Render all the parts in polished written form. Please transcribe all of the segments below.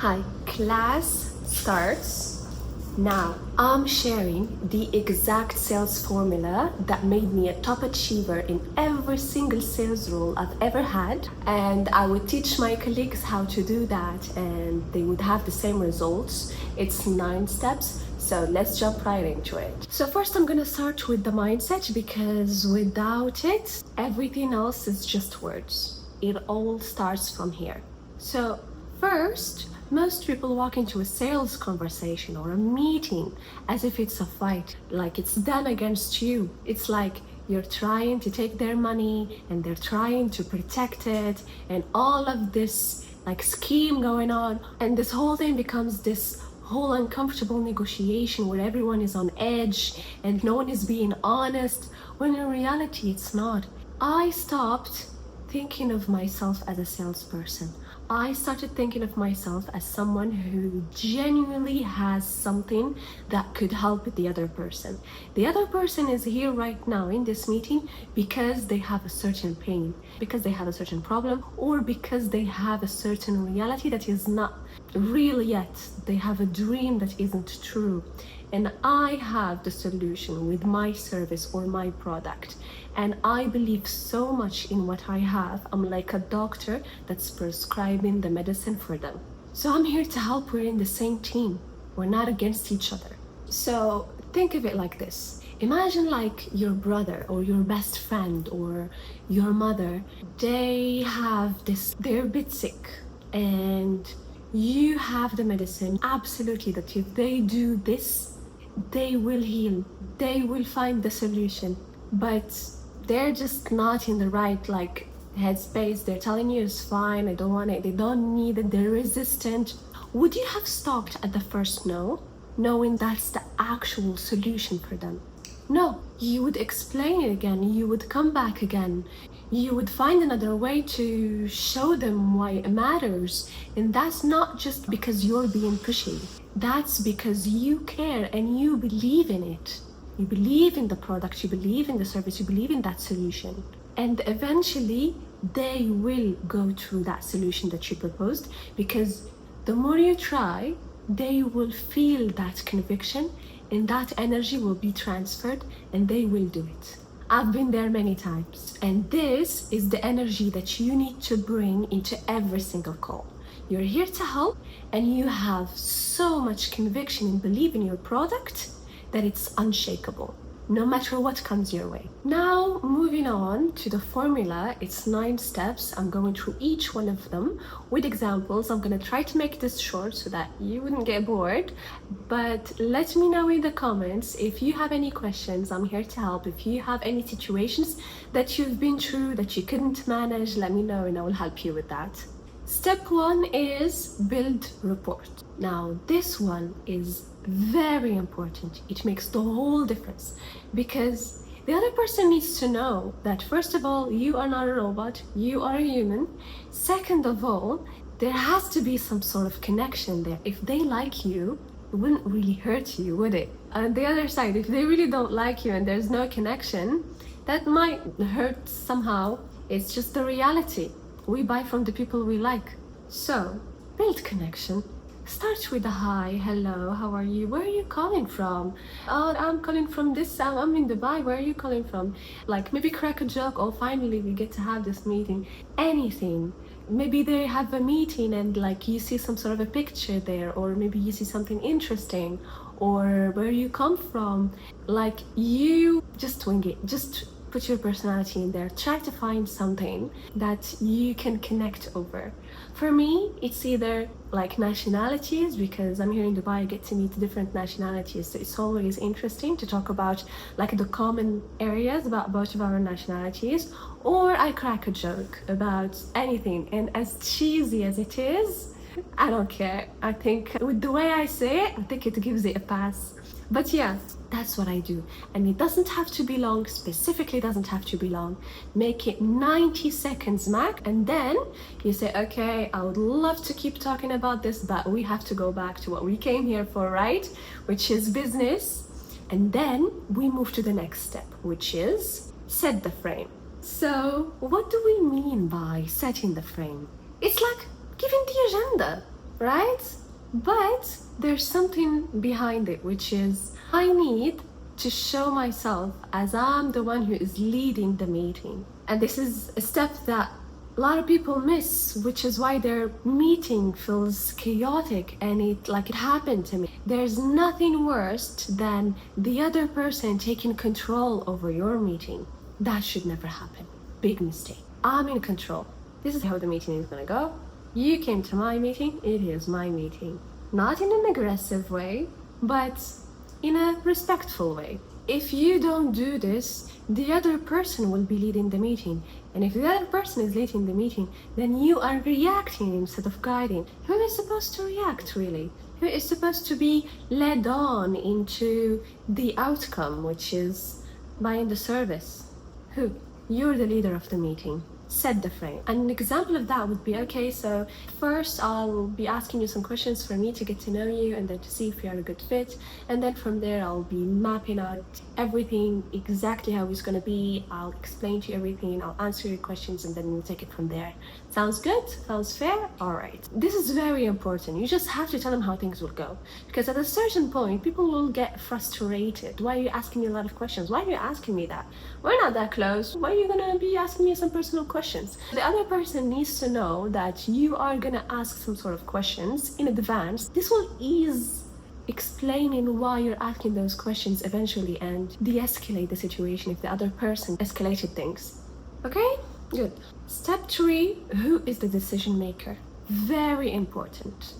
Hi, class starts now. I'm sharing the exact sales formula that made me a top achiever in every single sales role I've ever had, and I would teach my colleagues how to do that and they would have the same results. It's 9 steps, so let's jump right into it. So first I'm gonna start with the mindset, because without it, everything else is just words. It all starts from here. So first, most people walk into a sales conversation or a meeting as if it's a fight, like it's them against you. It's like you're trying to take their money and they're trying to protect it, and all of this like scheme going on, and this whole thing becomes this whole uncomfortable negotiation where everyone is on edge and no one is being honest, when in reality it's not. I stopped thinking of myself as a salesperson. I started thinking of myself as someone who genuinely has something that could help the other person. The other person is here right now in this meeting because they have a certain pain, because they have a certain problem, or because they have a certain reality that is not real yet. They have a dream that isn't true. And I have the solution with my service or my product. And I believe so much in what I have. I'm like a doctor that's prescribing the medicine for them. So I'm here to help. We're in the same team. We're not against each other. So think of it like this. Imagine like your brother or your best friend or your mother. They have this, they're a bit sick, and you have the medicine absolutely that if they do this, they will heal, they will find the solution, but they're just not in the right like headspace. They're telling you it's fine, I don't want it, they don't need it, they're resistant. Would you have stopped at the first no, knowing that's the actual solution for them? No, you would explain it again, you would come back again, you would find another way to show them why it matters. And that's not just because you're being pushy. That's because you care and you believe in it. You believe in the product, you believe in the service, you believe in that solution. And eventually they will go through that solution that you proposed, because the more you try, they will feel that conviction and that energy will be transferred and they will do it. I've been there many times, and this is the energy that you need to bring into every single call. You're here to help, and you have so much conviction and belief in your product that it's unshakable, no matter what comes your way. Now, moving on to the formula, it's 9 steps. I'm going through each one of them with examples. I'm gonna try to make this short so that you wouldn't get bored, but let me know in the comments if you have any questions. I'm here to help. If you have any situations that you've been through that you couldn't manage, let me know and I will help you with that. Step 1 is build rapport. Now, this one is very important. It makes the whole difference, because the other person needs to know that first of all, you are not a robot, you are a human. Second of all, there has to be some sort of connection there. If they like you, it wouldn't really hurt you, would it? On the other side, if they really don't like you and there's no connection, that might hurt somehow. It's just the reality. We buy from the people we like. So build connection. Start with a hi, hello, how are you? Where are you calling from? Oh, I'm calling from this, I'm in Dubai, where are you calling from? Like maybe crack a joke, oh finally we get to have this meeting. Anything. Maybe they have a meeting and like you see some sort of a picture there, or maybe you see something interesting, or where you come from. Like you just wing it, just put your personality in there. Try to find something that you can connect over. For me, it's either like nationalities, because I'm here in Dubai, I get to meet different nationalities. So it's always interesting to talk about like the common areas about both of our nationalities, or I crack a joke about anything. And as cheesy as it is, I don't care. I think with the way I say it, I think it gives it a pass. But yeah, that's what I do. And it doesn't have to be long, specifically doesn't have to be long. Make it 90 seconds max, and then you say, okay, I would love to keep talking about this, but we have to go back to what we came here for, right? Which is business. And then we move to the next step, which is set the frame. So what do we mean by setting the frame? It's like giving the agenda. right? But there's something behind it, which is I need to show myself as I'm the one who is leading the meeting. And this is a step that a lot of people miss, which is why their meeting feels chaotic, and it happened to me. There's nothing worse than the other person taking control over your meeting. That should never happen. Big mistake. I'm in control. This is how the meeting is gonna go. You came to my meeting, it is my meeting. Not in an aggressive way, but in a respectful way. If you don't do this, the other person will be leading the meeting. And if the other person is leading the meeting, then you are reacting instead of guiding. Who is supposed to react, really? Who is supposed to be led on into the outcome, which is buying the service? Who? You're the leader of the meeting. Set the frame. An example of that would be, okay, so first I'll be asking you some questions for me to get to know you and then to see if you're a good fit, and then from there I'll be mapping out everything exactly how it's going to be. I'll explain to you everything, I'll answer your questions, and then we'll take it from there. Sounds good? Sounds fair? Alright. This is very important. You just have to tell them how things will go, because at a certain point people will get frustrated. Why are you asking me a lot of questions? Why are you asking me that? We're not that close. Why are you going to be asking me some personal questions? The other person needs to know that you are going to ask some sort of questions in advance. This will ease explaining why you're asking those questions eventually and de-escalate the situation if the other person escalated things. Okay? Good. Step 3, who is the decision maker? Very important.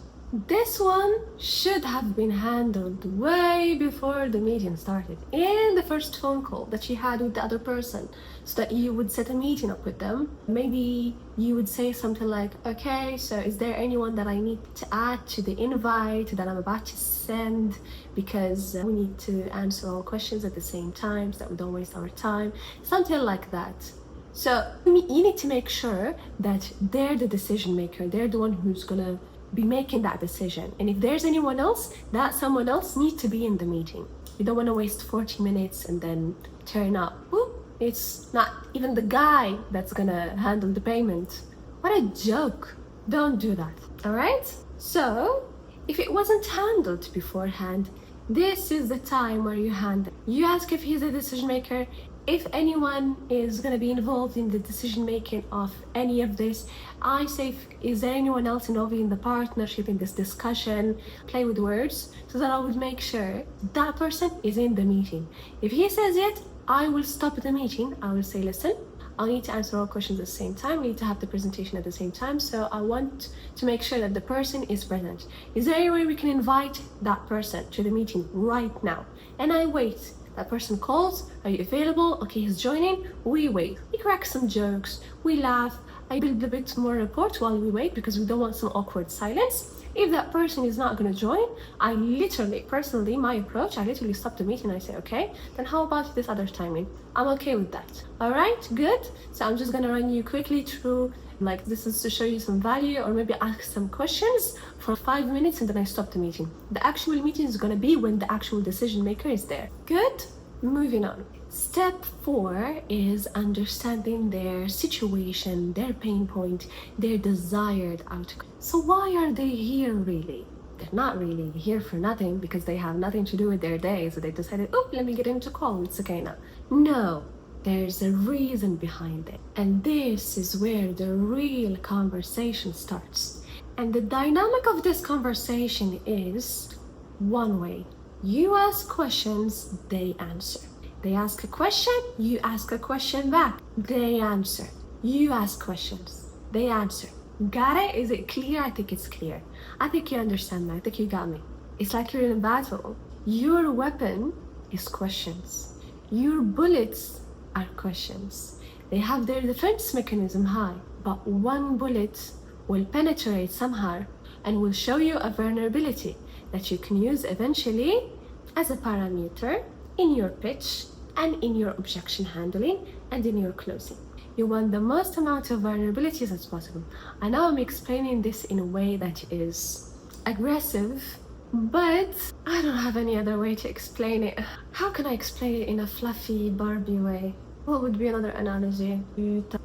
This one should have been handled way before the meeting started, in the first phone call that you had with the other person, so that you would set a meeting up with them. Maybe you would say something like, okay, so is there anyone that I need to add to the invite that I'm about to send, because we need to answer all questions at the same time so that we don't waste our time, something like that. So you need to make sure that they're the decision maker, they're the one who's gonna be making that decision. And if there's anyone else, that someone else needs to be in the meeting. You don't want to waste 40 minutes and then turn up. Whoop, it's not even the guy that's gonna handle the payment. What a joke. Don't do that. All right? So if it wasn't handled beforehand, this is the time where you handle. You ask if he's a decision maker, if anyone is going to be involved in the decision making of any of this. I say, is there anyone else involved in the partnership, in this discussion? Play with words so that I would make sure that person is in the meeting. If he says it, I will stop the meeting. I will say, listen, I need to answer all questions at the same time. We need to have the presentation at the same time. So I want to make sure that the person is present. Is there any way we can invite that person to the meeting right now? And I wait. That person calls, are you available? Okay, he's joining. We wait. We crack some jokes. We laugh. I build a bit more rapport while we wait, because we don't want some awkward silence. If that person is not going to join, I literally, personally, my approach, I literally stop the meeting. I say, okay, then how about this other timing? I'm okay with that. All right, good. So I'm just going to run you quickly through, like, this is to show you some value, or maybe ask some questions for 5 minutes, and then I stop the meeting. The actual meeting is going to be when the actual decision maker is there. Good. Moving on. Step 4 is understanding their situation, their pain point, their desired outcome. So why are they here really? They're not really here for nothing, because they have nothing to do with their day, so they decided, oh, let me get into call, it's okay now. No, there's a reason behind it. And this is where the real conversation starts. And the dynamic of this conversation is one way. You ask questions, they answer. They ask a question, you ask a question back. They answer. You ask questions, they answer. Got it? Is it clear? I think it's clear. I think you understand me. I think you got me. It's like you're in a battle. Your weapon is questions. Your bullets are questions. They have their defense mechanism high, but one bullet will penetrate somehow and will show you a vulnerability that you can use eventually as a parameter in your pitch and in your objection handling and in your closing. You want the most amount of vulnerabilities as possible. I know I'm explaining this in a way that is aggressive, but I don't have any other way to explain it. How can I explain it in a fluffy Barbie way? What would be another analogy?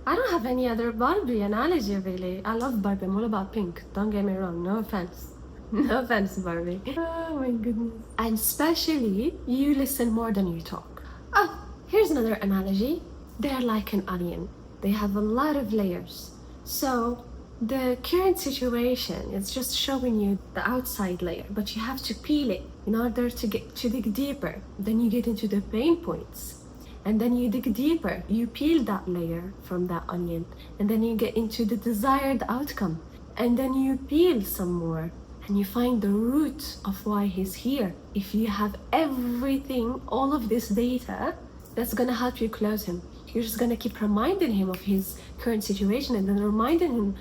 I don't have any other Barbie analogy, really. I love Barbie. I'm all about pink. Don't get me wrong. No offense. No offense, Barbie. Oh my goodness. And especially, you listen more than you talk. Oh, here's another analogy. They're like an onion. They have a lot of layers. So the current situation is just showing you the outside layer, but you have to peel it in order to dig deeper. Then you get into the pain points. And then you dig deeper, you peel that layer from that onion, and then you get into the desired outcome. And then you peel some more, and you find the root of why he's here. If you have everything, all of this data, that's gonna help you close him. You're just gonna keep reminding him of his current situation, and then reminding him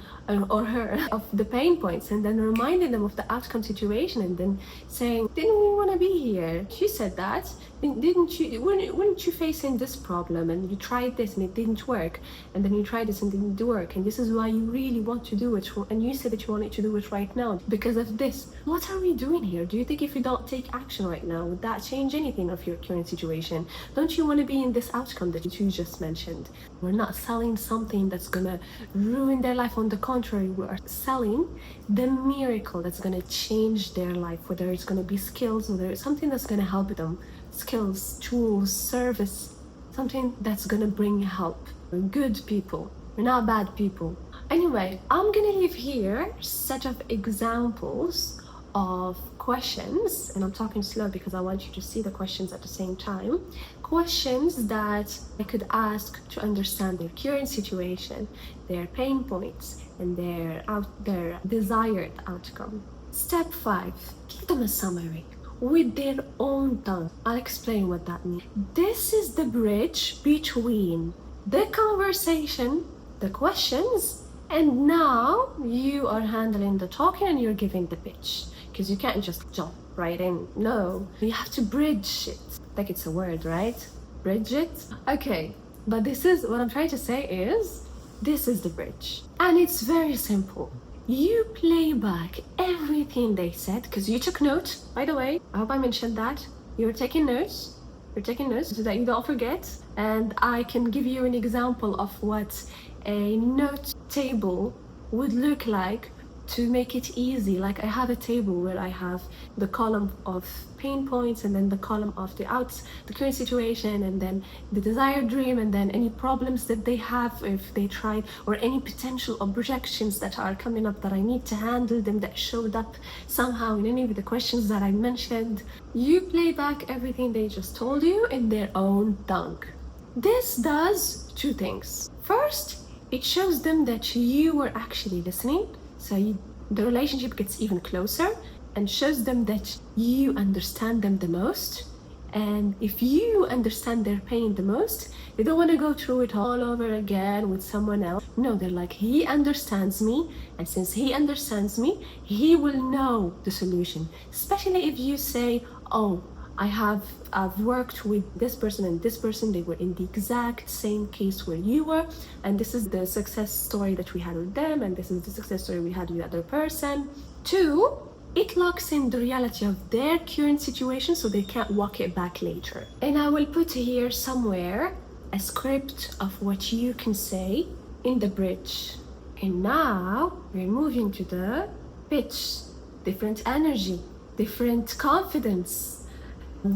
or her of the pain points, and then reminding them of the outcome situation, and then saying, didn't we want to be here? You said that. Didn't you? Weren't you facing this problem, and you tried this and it didn't work, and then you tried this and it didn't work, and this is why you really want to do it, and you said that you wanted to do it right now because of this. What are we doing here? Do you think if you don't take action right now, would that change anything of your current situation? Don't you want to be in this outcome that you just mentioned? We're not selling something that's gonna ruin their life. On the contrary, we are selling the miracle that's gonna change their life, whether it's gonna be skills, whether it's something that's gonna help them, skills, tools, service, something that's gonna bring help. We're good people, we're not bad people. Anyway, I'm gonna leave here a set of examples of questions, and I'm talking slow because I want you to see the questions at the same time. Questions that I could ask to understand their current situation, their pain points, and their desired outcome. Step 5, give them a summary with their own tongue. I'll explain what that means. This is the bridge between the conversation, the questions, and now you are handling the talking and you're giving the pitch. Because you can't just jump right in. No, you have to bridge it. Like it's a word, right? Bridge it. Okay, but this is what I'm trying to say is this is the bridge. And it's very simple. You play back everything they said, because you took note, by the way. I hope I mentioned that. You're taking notes. You're taking notes so that you don't forget. And I can give you an example of what a note table would look like to make it easy. Like I have a table where I have the column of pain points, and then the column of the current situation, and then the desired dream, and then any problems that they have if they tried, or any potential objections that are coming up that I need to handle them, that showed up somehow in any of the questions that I mentioned. You play back everything they just told you in their own tongue. This does 2 things. First, it shows them that you were actually listening. So the relationship gets even closer, and shows them that you understand them the most. And if you understand their pain the most, they don't want to go through it all over again with someone else. No, they're like, he understands me, and since he understands me, he will know the solution. Especially if you say, oh, I've worked with this person and this person, they were in the exact same case where you were, and this is the success story that we had with them, and this is the success story we had with the other person. 2, it locks in the reality of their current situation so they can't walk it back later. And I will put here somewhere a script of what you can say in the bridge. And now we're moving to the pitch. Different energy, different confidence.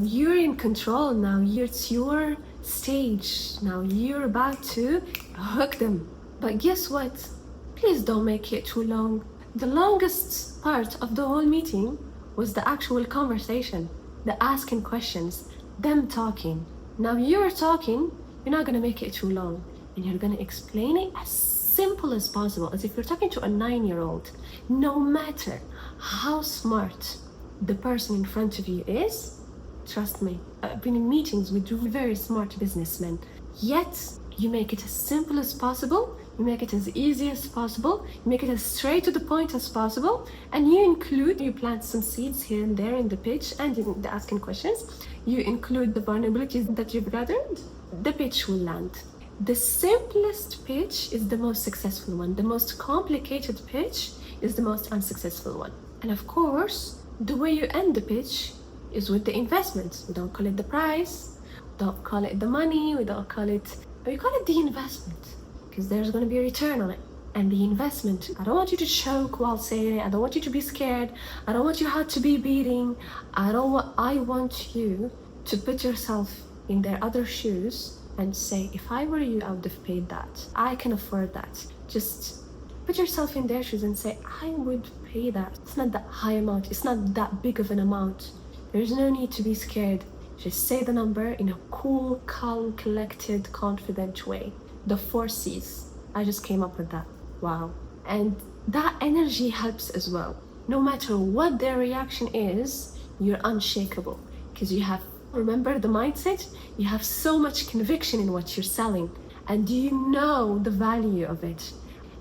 You're in control now. It's your stage. Now you're about to hook them. But guess what? Please don't make it too long. The longest part of the whole meeting was the actual conversation, the asking questions, them talking. Now you're talking, you're not gonna make it too long, and you're gonna explain it as simple as possible, as if you're talking to a 9-year-old. No matter how smart the person in front of you is, trust me, I've been in meetings with very smart businessmen. Yet, you make it as simple as possible, you make it as easy as possible, you make it as straight to the point as possible, and you plant some seeds here and there in the pitch and in the asking questions. You include the vulnerabilities that you've gathered, the pitch will land. The simplest pitch is the most successful one. The most complicated pitch is the most unsuccessful one. And of course, the way you end the pitch is with the investment. We don't call it the price, we don't call it the money, we don't call it We call it the investment because there's going to be a return on it. And the investment, I don't want you to choke while saying it. I don't want you to be scared. I don't want your heart to be beating. I want you to put yourself in their other shoes and say, if I were you, I would have paid that. I can afford that. Just put yourself in their shoes and say, I would pay that. It's not that high amount. It's not that big of an amount. There's no need to be scared. Just say the number in a cool, calm, collected, confident way. The 4 C's. I just came up with that. Wow. And that energy helps as well. No matter what their reaction is, you're unshakable because you have, remember the mindset? You have so much conviction in what you're selling and you know the value of it.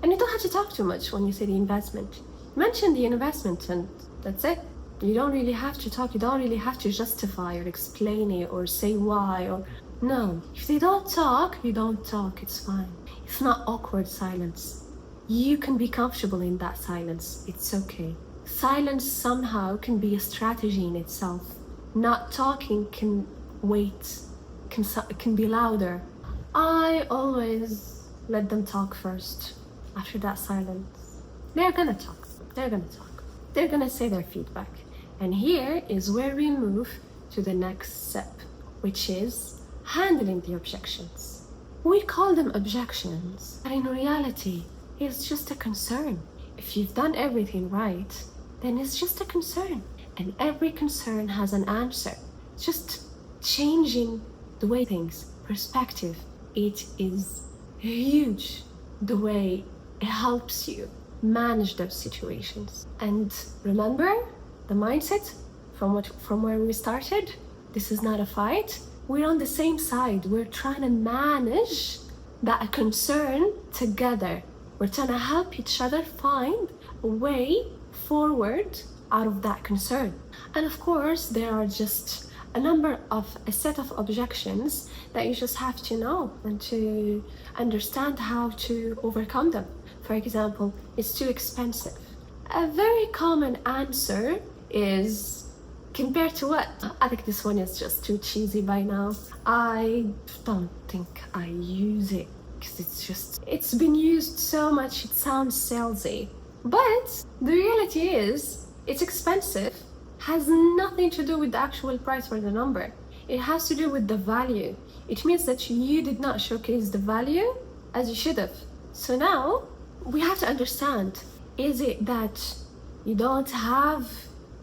And you don't have to talk too much when you say the investment. Mention the investment and that's it. You don't really have to talk. You don't really have to justify or explain it or say why or no. If they don't talk, you don't talk. It's fine. It's not awkward silence. You can be comfortable in that silence. It's okay. Silence somehow can be a strategy in itself. Not talking can wait, can be louder. I always let them talk first. After that silence, they're gonna talk. They're gonna say their feedback. And here is where we move to the next step, which is handling the objections. We call them objections, but in reality, it's just a concern. If you've done everything right, then it's just a concern. And every concern has an answer. It's just changing the way things, perspective. It is huge the way it helps you manage those situations. And remember the mindset from where we started? This is not a fight. We're on the same side. We're trying to manage that concern together. We're trying to help each other find a way forward out of that concern. And of course, there are just a set of objections that you just have to know and to understand how to overcome them. For example, it's too expensive. A very common answer is, compared to what? I think this one is just too cheesy by now. I don't think I use it because it's been used so much, it sounds salesy. But the reality is, it's expensive, has nothing to do with the actual price or the number. It has to do with the value. It means that you did not showcase the value as you should have. So now, we have to understand, is it that you don't have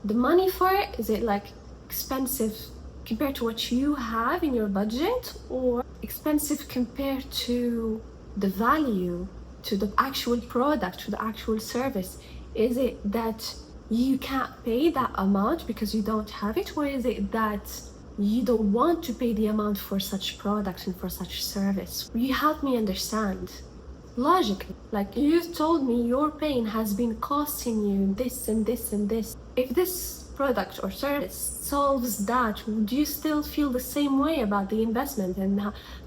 the money for it? Is it like expensive compared to what you have in your budget, or expensive compared to the value, to the actual product, to the actual service? Is it that you can't pay that amount because you don't have it, or is it that you don't want to pay the amount for such product and for such service? You help me understand logically. Like, you've told me your pain has been costing you this and this and this. If this product or service solves that, do you still feel the same way about the investment and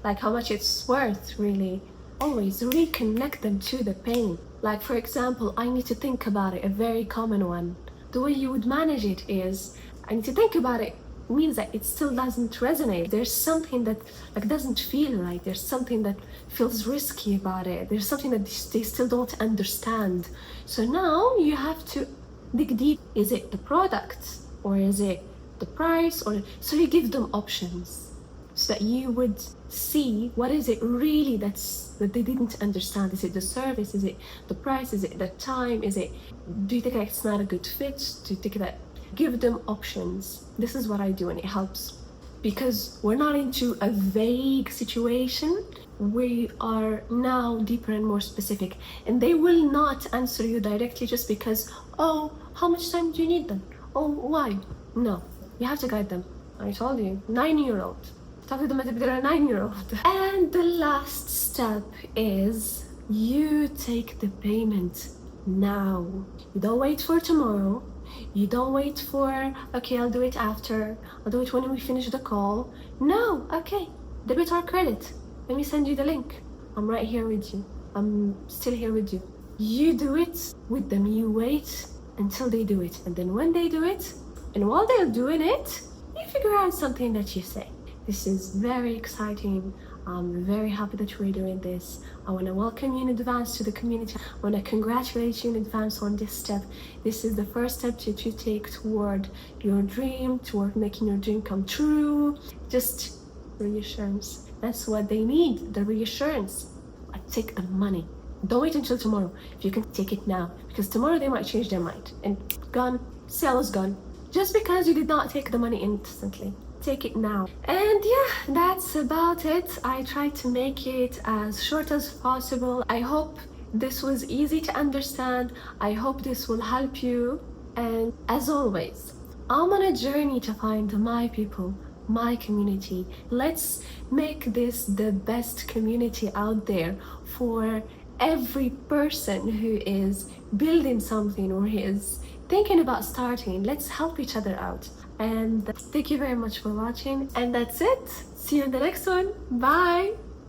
how much it's worth? Really, always reconnect them to the pain. Like, for example, I need to think about it, a very common one. The way you would manage it is, I need to think about it means that it still doesn't resonate. There's something that doesn't feel right. There's something that feels risky about it. There's something that they still don't understand. So now you have to dig deep. Is it the product, or is it the price? Or so you give them options so that you would see what is it really that they didn't understand. Is it the service? Is it the price? Is it the time? Do you think that it's not a good fit? Do you think that? Give them options. This is what I do, and it helps because we're not into a vague situation. We are now deeper and more specific, and they will not answer you directly just because, oh, how much time do you need then? Oh, why? No, you have to guide them. I told you, 9-year-old. Talk to them as if they're a 9-year-old. And the last step is you take the payment now. You don't wait for tomorrow. You don't wait for, okay, I'll do it after. I'll do it when we finish the call. No, okay, debit or credit. Let me send you the link. I'm right here with you. I'm still here with you. You do it with them. You wait until they do it. And then when they do it, and while they're doing it, you figure out something that you say. This is very exciting. I'm very happy that we're doing this. I want to welcome you in advance to the community. I want to congratulate you in advance on this step. This is the first step that you take toward your dream, toward making your dream come true. Just reassurance. That's what they need, the reassurance. Take the money. Don't wait until tomorrow. If you can, take it now, because tomorrow they might change their mind and gone, sale is gone. Just because you did not take the money instantly. Take it now. And yeah, that's about it. I tried to make it as short as possible. I hope this was easy to understand. I hope this will help you. And as always, I'm on a journey to find my people, my community. Let's make this the best community out there for every person who is building something or who is thinking about starting. Let's help each other out. And thank you very much for watching. And that's it. See you in the next one. Bye.